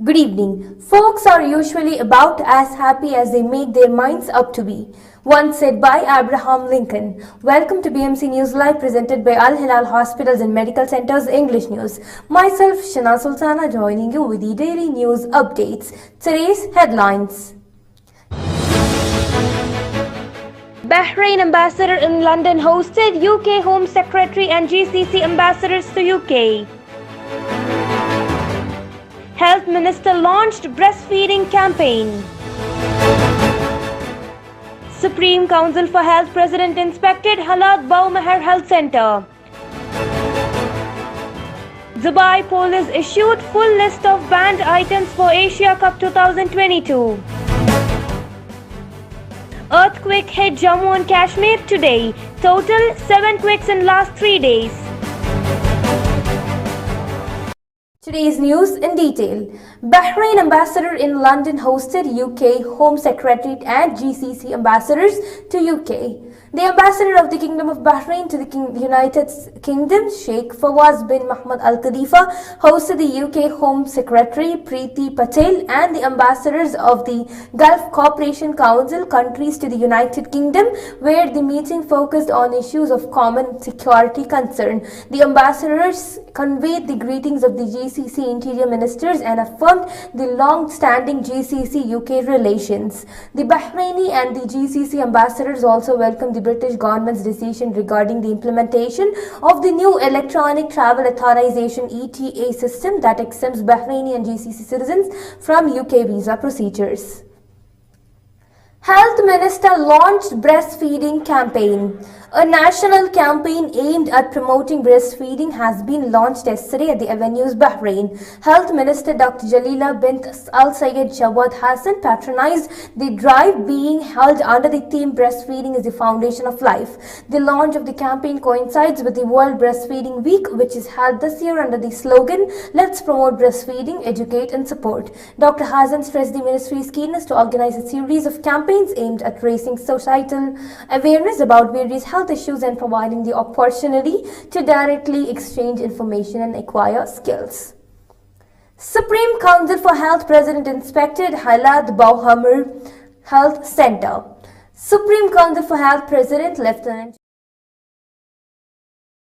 Good evening. Folks are usually about as happy as they make their minds up to be. Once said by Abraham Lincoln. Welcome to BMC News Live presented by Al Hilal Hospitals and Medical Centers English News. Myself, Shana Sultana, joining you with the daily news updates. Today's headlines. Bahrain ambassador in London hosted UK Home Secretary and GCC ambassadors to UK. Health Minister launched breastfeeding campaign. Supreme Council for Health President inspected Halat Baumaher Health Center. Dubai Police issued full list of banned items for Asia Cup 2022. Earthquake hit Jammu and Kashmir today. Total 7 quakes in last 3 days. Today's news in detail. Bahrain ambassador in London hosted UK Home Secretary and GCC ambassadors to UK. The ambassador of the Kingdom of Bahrain to the United Kingdom, Sheikh Fawaz bin Mohammed Al Khalifa, hosted the UK Home Secretary Preeti Patel and the ambassadors of the Gulf Cooperation Council countries to the United Kingdom, where the meeting focused on issues of common security concern. The ambassadors conveyed the greetings of the GCC interior ministers and affirmed the long-standing GCC-UK relations. The Bahraini and the GCC ambassadors also welcomed the British government's decision regarding the implementation of the new Electronic Travel Authorization ETA system that exempts Bahraini and GCC citizens from UK visa procedures. Health Minister launched breastfeeding campaign. A national campaign aimed at promoting breastfeeding has been launched yesterday at the Avenues, Bahrain. Health Minister Dr. Jalila bint Al Sayed Jawad Hassan patronized the drive being held under the theme Breastfeeding is the Foundation of Life. The launch of the campaign coincides with the World Breastfeeding Week, which is held this year under the slogan, Let's Promote Breastfeeding, Educate and Support. Dr. Hassan stressed the ministry's keenness to organize a series of campaigns aimed at raising societal awareness about various health issues and providing the opportunity to directly exchange information and acquire skills. Supreme Council for Health President inspected Halat Baumaher Health Center. Supreme Council for Health President Lieutenant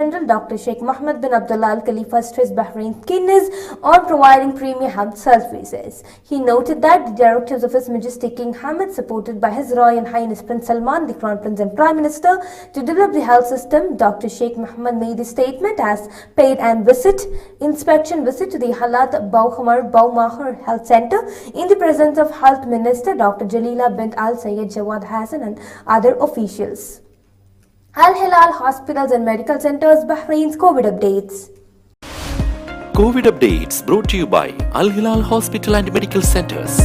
General Dr. Sheikh Mohammed bin Abdullah Al Khalifa stressed Bahrain's keenness on providing premier health services. He noted that the directives of His Majesty King Hamad, supported by His Royal Highness Prince Salman, the Crown Prince and Prime Minister, to develop the health system. Dr. Sheikh Mohammed made the statement as paid an inspection visit to the Halat Baumaher Health Center in the presence of Health Minister Dr. Jalila bint Al Sayed Jawad Hassan and other officials. Al Hilal Hospitals and Medical Centers Bahrain's COVID updates. COVID updates brought to you by Al Hilal Hospital and Medical Centers.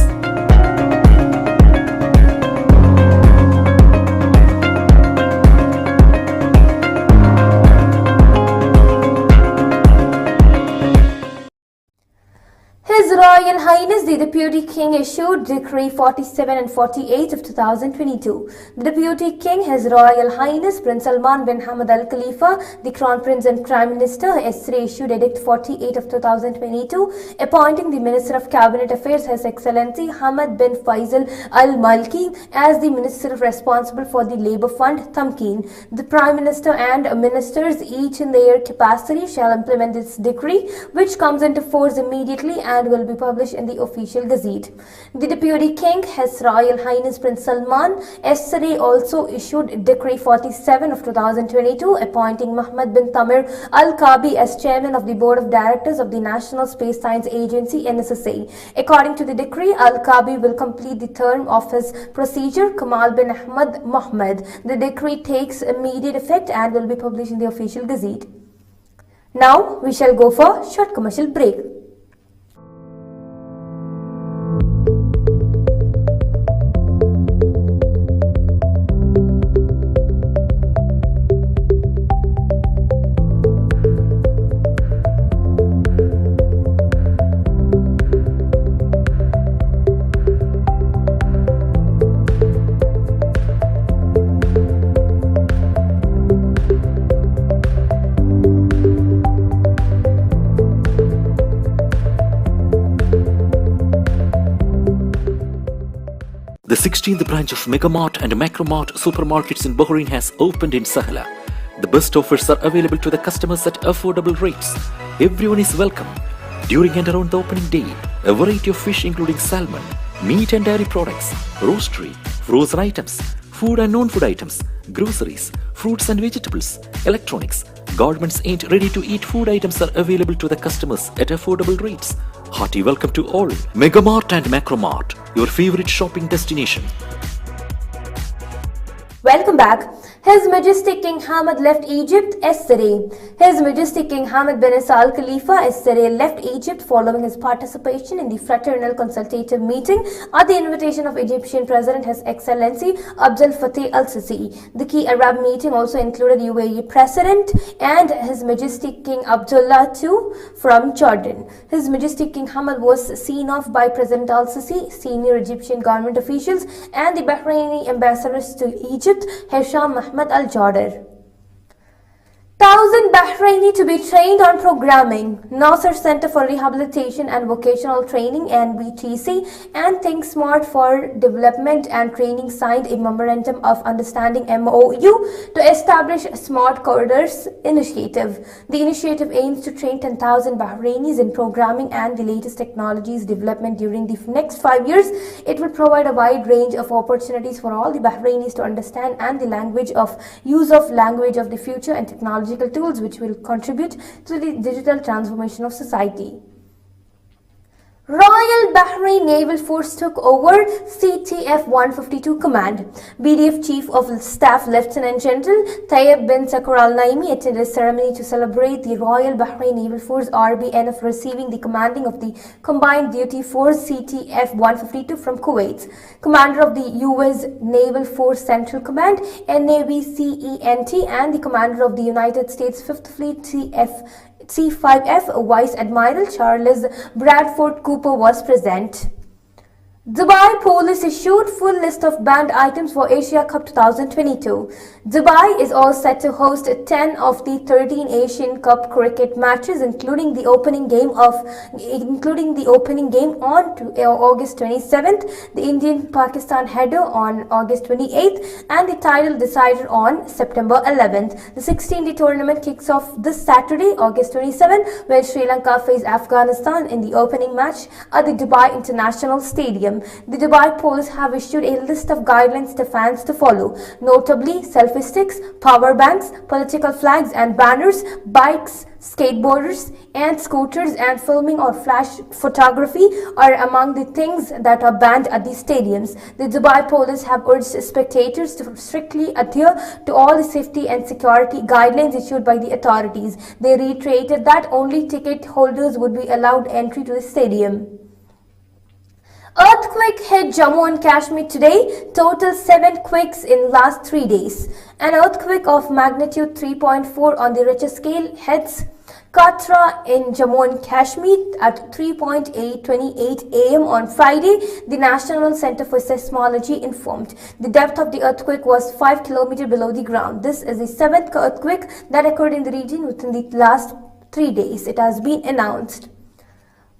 His Royal Highness the Deputy King issued Decree 47 and 48 of 2022. The Deputy King, His Royal Highness Prince Salman bin Hamad Al Khalifa, the Crown Prince and Prime Minister, yesterday issued Edict 48 of 2022, appointing the Minister of Cabinet Affairs, His Excellency Hamad bin Faisal Al Malki, as the Minister responsible for the Labour Fund, Thamkeen. The Prime Minister and Ministers, each in their capacity, shall implement this decree, which comes into force immediately and will be published in the official gazette. The Deputy King, His Royal Highness Prince Salman, yesterday also issued Decree 47 of 2022, appointing Mohammed bin Tamir Al-Kabi as Chairman of the Board of Directors of the National Space Science Agency (NSSA). According to the decree, Al-Kabi will complete the term of his procedure, Kamal bin Ahmad Mohammed. The decree takes immediate effect and will be published in the official gazette. Now we shall go for a short commercial break. 16th branch of Megamart and Macromart supermarkets in Bahrain has opened in Sahla. The best offers are available to the customers at affordable rates. Everyone is welcome. During and around the opening day, a variety of fish including salmon, meat and dairy products, roastery, frozen items, food and non-food items, groceries, fruits and vegetables, electronics, garments and ready-to-eat food items are available to the customers at affordable rates. Hearty welcome to all. Megamart and Macromart, your favorite shopping destination. Welcome back. His Majestic King Hamad left Egypt yesterday. His Majestic King Hamad bin Isa Al Khalifa yesterday left Egypt following his participation in the fraternal consultative meeting at the invitation of Egyptian President His Excellency Abdel Fattah Al-Sisi. The key Arab meeting also included UAE President and His Majestic King Abdullah II from Jordan. His Majestic King Hamad was seen off by President Al-Sisi, senior Egyptian government officials and the Bahraini ambassadors to Egypt, Hisham Mahmoud Al-Jawder. 1,000 Bahraini to be trained on programming. Nasser Center for Rehabilitation and Vocational Training (NBTC) and Think Smart for Development and Training signed a Memorandum of Understanding (MOU) to establish Smart Corridors Initiative. The initiative aims to train 10,000 Bahrainis in programming and the latest technologies development during the next 5 years. It will provide a wide range of opportunities for all the Bahrainis to understand and the language of the future and technological tools which will contribute to the digital transformation of society. Royal Bahrain Naval Force took over CTF 152 command. BDF Chief of Staff Lieutenant General Tayyib bin Sakar Al Naimi attended a ceremony to celebrate the Royal Bahrain Naval Force RBNF receiving the commanding of the Combined Duty Force CTF 152 from Kuwait. Commander of the US Naval Force Central Command NAVCENT and the Commander of the United States 5th Fleet C5F Vice Admiral Charles Bradford Cooper was present. Dubai Police issued full list of banned items for Asia Cup 2022. Dubai is all set to host 10 of the 13 Asian Cup cricket matches, including the opening game on August 27th, the Indian-Pakistan header on August 28th, and the title decider on September 11th. The 16-day tournament kicks off this Saturday, August 27th, where Sri Lanka face Afghanistan in the opening match at the Dubai International Stadium. The Dubai Police have issued a list of guidelines to fans to follow, notably selfie sticks, power banks, political flags and banners, bikes, skateboarders and scooters, and filming or flash photography are among the things that are banned at the stadiums. The Dubai Police have urged spectators to strictly adhere to all the safety and security guidelines issued by the authorities. They reiterated that only ticket holders would be allowed entry to the stadium. Earthquake hit Jammu and Kashmir today. Total 7 quakes in last 3 days. An earthquake of magnitude 3.4 on the Richter scale hits Katra in Jammu and Kashmir at 3:28 am on Friday, the National Center for Seismology informed. The depth of the earthquake was 5 km below the ground. This is the 7th earthquake that occurred in the region within the last 3 days. It has been announced.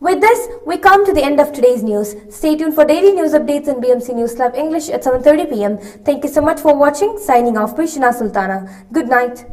With this, we come to the end of today's news. Stay tuned for daily news updates on BMC News Club English at 7:30 p.m. Thank you so much for watching. Signing off by Shina Sultana. Good night.